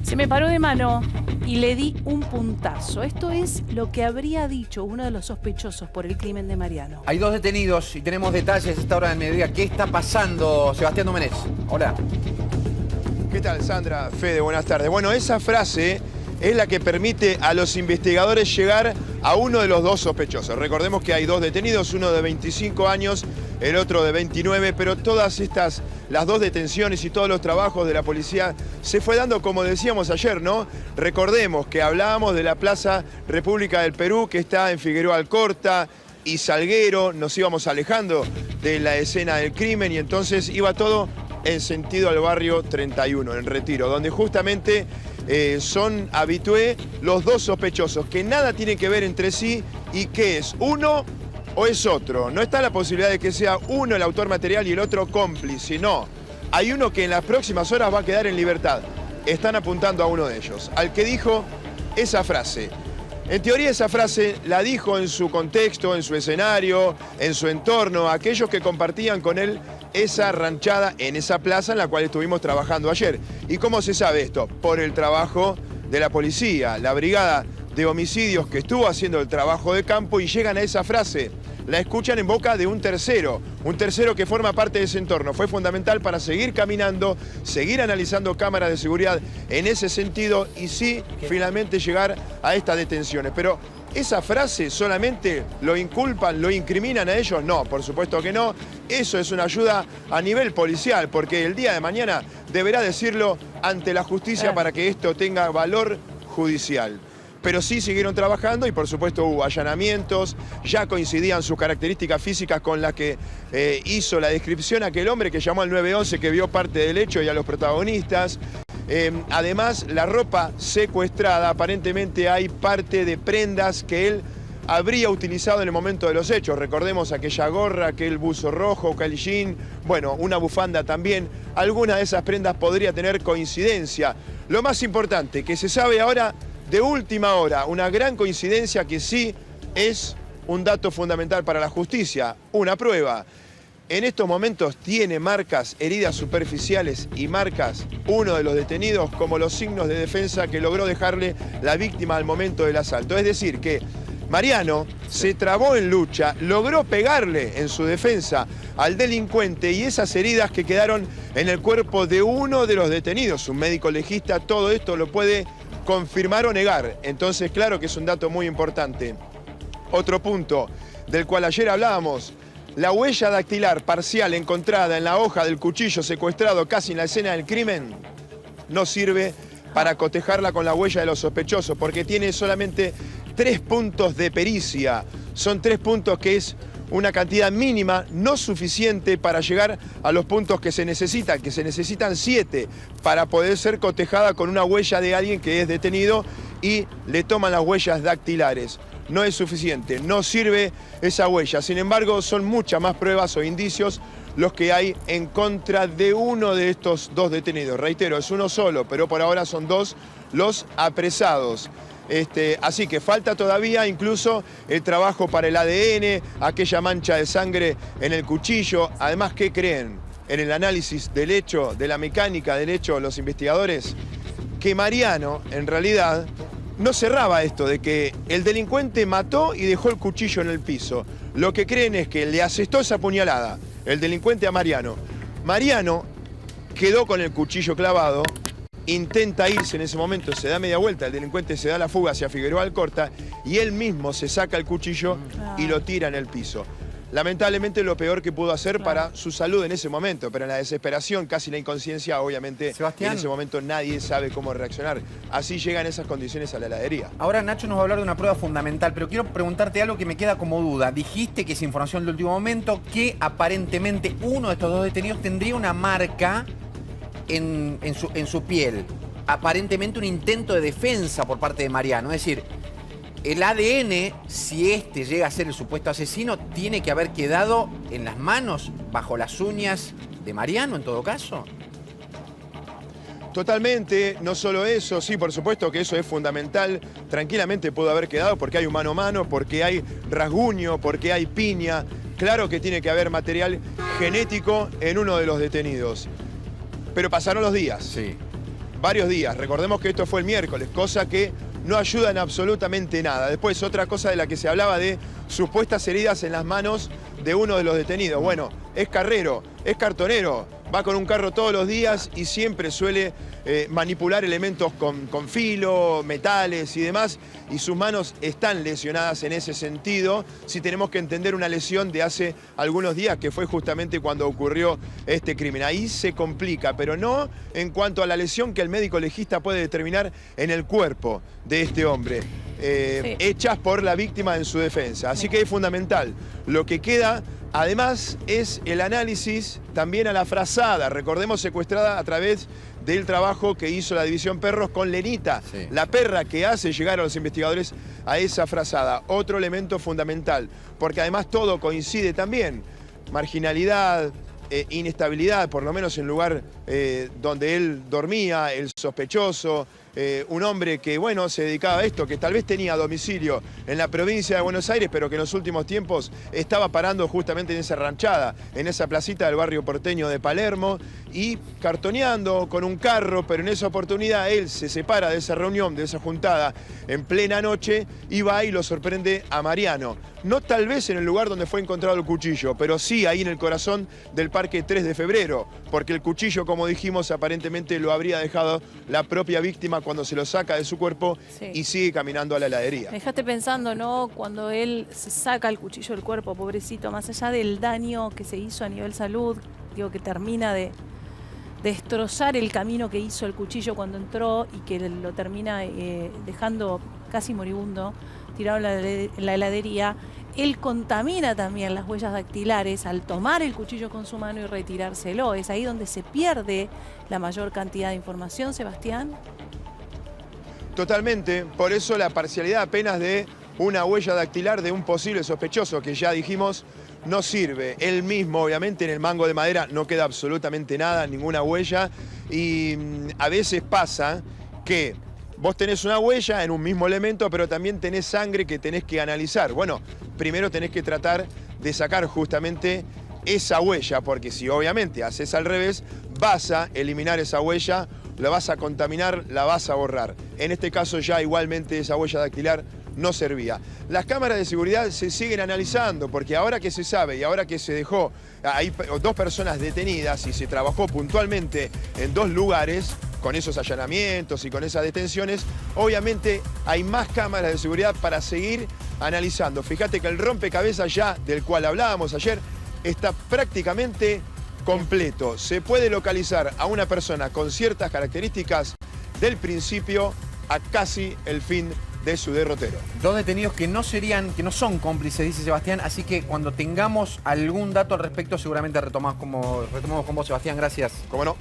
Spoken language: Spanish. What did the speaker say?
Se me paró de mano y le di un puntazo. Esto es lo que habría dicho uno de los sospechosos por el crimen de Mariano. Hay 2 detenidos y tenemos detalles a esta hora del mediodía. ¿Qué está pasando, Sebastián Domenech? Hola. ¿Qué tal, Sandra? Fede, buenas tardes. Bueno, esa frase es la que permite a los investigadores llegar a uno de los 2 sospechosos. Recordemos que hay 2 detenidos, uno de 25 años, el otro de 29, pero todas estas, las 2 detenciones y todos los trabajos de la policía se fue dando, como decíamos ayer, ¿no? Recordemos que hablábamos de la Plaza República del Perú, que está en Figueroa Alcorta y Salguero, nos íbamos alejando de la escena del crimen y entonces iba todo en sentido al barrio 31, en Retiro, donde justamente son habitué los 2 sospechosos, que nada tienen que ver entre sí y que es uno o es otro. No está la posibilidad de que sea uno el autor material y el otro cómplice, no. Hay uno que en las próximas horas va a quedar en libertad. Están apuntando a uno de ellos, al que dijo esa frase. En teoría esa frase la dijo en su contexto, en su escenario, en su entorno, aquellos que compartían con él esa ranchada en esa plaza en la cual estuvimos trabajando ayer. ¿Y cómo se sabe esto? Por el trabajo de la policía, la brigada de homicidios que estuvo haciendo el trabajo de campo y llegan a esa frase. La escuchan en boca de un tercero que forma parte de ese entorno. Fue fundamental para seguir caminando, seguir analizando cámaras de seguridad en ese sentido y sí, finalmente llegar a estas detenciones. Pero ¿esa frase solamente lo inculpan, lo incriminan a ellos? No, por supuesto que no. Eso es una ayuda a nivel policial, porque el día de mañana deberá decirlo ante la justicia para que esto tenga valor judicial. Pero sí siguieron trabajando y por supuesto hubo allanamientos, ya coincidían sus características físicas con las que hizo la descripción aquel hombre que llamó al 911, que vio parte del hecho y a los protagonistas. Además, la ropa secuestrada, aparentemente hay parte de prendas que él habría utilizado en el momento de los hechos. Recordemos aquella gorra, aquel buzo rojo, calillín, bueno, una bufanda también. Alguna de esas prendas podría tener coincidencia. Lo más importante, que se sabe ahora de última hora, una gran coincidencia que sí es un dato fundamental para la justicia, una prueba. En estos momentos tiene marcas, heridas superficiales y marcas, uno de los detenidos, como los signos de defensa que logró dejarle la víctima al momento del asalto. Es decir, que Mariano se trabó en lucha, logró pegarle en su defensa al delincuente y esas heridas que quedaron en el cuerpo de uno de los detenidos, un médico legista, todo esto lo puede confirmar o negar. Entonces, claro que es un dato muy importante. Otro punto del cual ayer hablábamos, la huella dactilar parcial encontrada en la hoja del cuchillo secuestrado casi en la escena del crimen no sirve para cotejarla con la huella de los sospechosos, porque tiene solamente 3 puntos de pericia. Son 3 puntos que es una cantidad mínima, no suficiente para llegar a los puntos que se necesitan 7 para poder ser cotejada con una huella de alguien que es detenido y le toman las huellas dactilares. No es suficiente, no sirve esa huella. Sin embargo, son muchas más pruebas o indicios los que hay en contra de uno de estos 2 detenidos. Reitero, es uno solo, pero por ahora son 2 los apresados. Así que falta todavía incluso el trabajo para el ADN, aquella mancha de sangre en el cuchillo. Además, ¿qué creen? En el análisis del hecho, de la mecánica del hecho, los investigadores, que Mariano, en realidad, no cerraba esto de que el delincuente mató y dejó el cuchillo en el piso. Lo que creen es que le asestó esa puñalada, el delincuente a Mariano. Mariano quedó con el cuchillo clavado, intenta irse en ese momento, se da media vuelta, el delincuente se da la fuga hacia Figueroa Alcorta y él mismo se saca el cuchillo y lo tira en el piso. Lamentablemente lo peor que pudo hacer para su salud en ese momento, pero en la desesperación, casi la inconsciencia, obviamente, Sebastián, en ese momento nadie sabe cómo reaccionar. Así llegan esas condiciones a la heladería. Ahora Nacho nos va a hablar de una prueba fundamental, pero quiero preguntarte algo que me queda como duda. Dijiste que es información de último momento, que aparentemente uno de estos 2 detenidos tendría una marca en su piel. Aparentemente un intento de defensa por parte de Mariano. Es decir, el ADN, si este llega a ser el supuesto asesino, tiene que haber quedado en las manos, bajo las uñas de Mariano en todo caso. Totalmente, no solo eso, sí, por supuesto que eso es fundamental. Tranquilamente pudo haber quedado porque hay un mano a mano, porque hay rasguño, porque hay piña. Claro que tiene que haber material genético en uno de los detenidos. Pero pasaron los días. Sí. varios días. Recordemos que esto fue el miércoles, cosa que no ayuda en absolutamente nada. Después, otra cosa de la que se hablaba de supuestas heridas en las manos de uno de los detenidos. Bueno, es carrero, es cartonero, va con un carro todos los días y siempre suele manipular elementos con filo, metales y demás, y sus manos están lesionadas en ese sentido, si tenemos que entender una lesión de hace algunos días, que fue justamente cuando ocurrió este crimen. Ahí se complica, pero no en cuanto a la lesión que el médico legista puede determinar en el cuerpo de este hombre, hechas por la víctima en su defensa. Así que es fundamental. Lo que queda, además, es el análisis también a la frazada. Recordemos, secuestrada a través del trabajo que hizo la División Perros con Lenita, la perra que hace llegar a los investigadores a esa frazada. Otro elemento fundamental, porque además todo coincide también. Marginalidad, inestabilidad, por lo menos en el lugar donde él dormía, el sospechoso, un hombre que, bueno, se dedicaba a esto, que tal vez tenía domicilio en la provincia de Buenos Aires, pero que en los últimos tiempos estaba parando justamente en esa ranchada, en esa placita del barrio porteño de Palermo, y cartoneando con un carro, pero en esa oportunidad él se separa de esa reunión, de esa juntada, en plena noche, y va y lo sorprende a Mariano. No tal vez en el lugar donde fue encontrado el cuchillo, pero sí ahí en el corazón del Parque 3 de Febrero, porque el cuchillo, como dijimos, aparentemente lo habría dejado la propia víctima cuando se lo saca de su cuerpo y sigue caminando a la heladería. Me dejaste pensando, ¿no? Cuando él se saca el cuchillo del cuerpo, pobrecito, más allá del daño que se hizo a nivel salud, digo, que termina de destrozar el camino que hizo el cuchillo cuando entró y que lo termina dejando casi moribundo, tirado en la heladería. Él contamina también las huellas dactilares al tomar el cuchillo con su mano y retirárselo. Es ahí donde se pierde la mayor cantidad de información, Sebastián. Totalmente, por eso la parcialidad apenas de una huella dactilar de un posible sospechoso, que ya dijimos no sirve. Él mismo, obviamente, en el mango de madera no queda absolutamente nada, ninguna huella, y a veces pasa que vos tenés una huella en un mismo elemento, pero también tenés sangre que tenés que analizar. Bueno, primero tenés que tratar de sacar justamente esa huella, porque si obviamente haces al revés, vas a eliminar esa huella, la vas a contaminar, la vas a borrar. En este caso ya igualmente esa huella dactilar no servía. Las cámaras de seguridad se siguen analizando, porque ahora que se sabe y ahora que se dejó, hay dos personas detenidas y se trabajó puntualmente en dos lugares, con esos allanamientos y con esas detenciones, obviamente hay más cámaras de seguridad para seguir analizando. Fíjate que el rompecabezas ya, del cual hablábamos ayer, está prácticamente completo. Se puede localizar a una persona con ciertas características del principio a casi el fin de su derrotero. Dos detenidos que no son cómplices, dice Sebastián, así que cuando tengamos algún dato al respecto seguramente retomamos con vos, Sebastián. Gracias. ¿Cómo no?